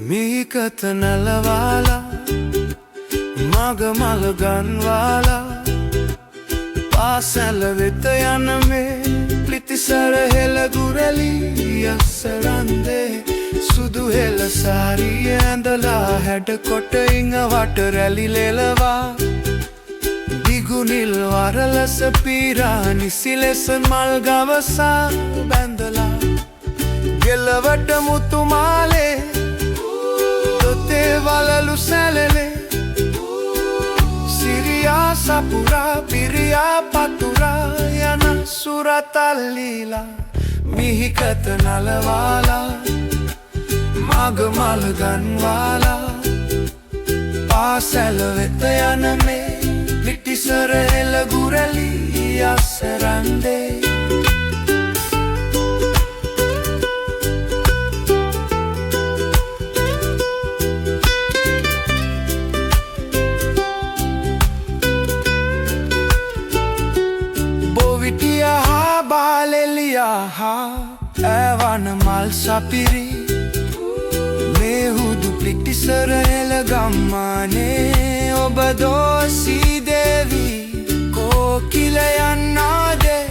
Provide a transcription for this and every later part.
මීකත නලවාලා මගමල ගන්වාලා පාසැල වෙත යන මේ පිටිසර හෙළගුරලි යස්සරන්දේ සුදු හෙළ සාරිය ඇඳලා හැඩකොට ඉඟවට රැලි ලෙලවා දිගුනිල් වරලස පීරා නිසි ලෙස මල් ගවසා බැඳලා ගෙලවට මුතු මාලේ තොතේ වලලු සැලලේ සිරියා සපුරා පිරියා පතුරා යන සුරතල්ලීලා මිහිකත නලවාලා මගමල ගන්වාලා පාසැල වෙත යන මේ පිටිසර හෙළගුරලි යස්සරන්දේ ඇවන මල් සපිරි මේ හුදු පිටිසර හෙළ ගම්මානේ ඔබ දෝසී දේවී කෝකිල යන්නාදේ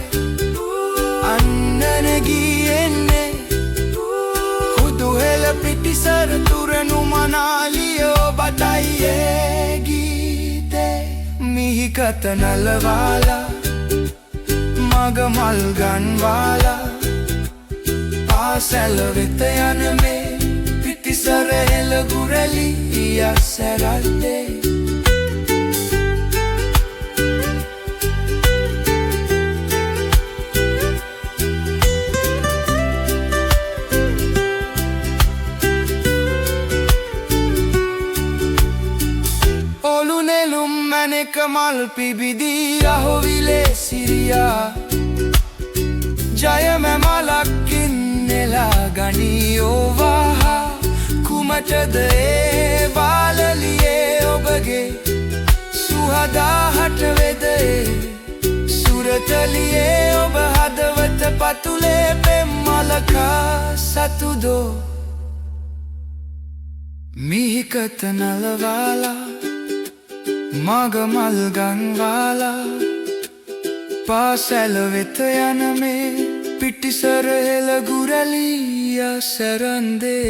අන්නනගී එන්නේ හුදු හෙළ පිටිසර තුරනු මනාලිය ඔබටයි ඒ ගීතේ මිහිකත නලවාලා මගමල් ගන්වාලා පාසැල වෙත යන මේ පිටිසර හෙළගුරලි යස්සරන්දේ ඔලු නෙළුම් මැණික මල් පිබිදී අහුවිලේ සිරියා ජයම මලක්කින් නෙලා ගනී ඕවා කුමටද ඒ බාලලියේ ඔබගේ සුහදාහට වෙදේ සුරතලියේ ඔබ හදවත පතුලේ පෙම්මලකා සතුදෝ මිහිකත නලවාලා මගමල් ගන්වාලා පාසැල වෙත යන මේ පිටිසර හෙළගුරලි යස්සරන්දේ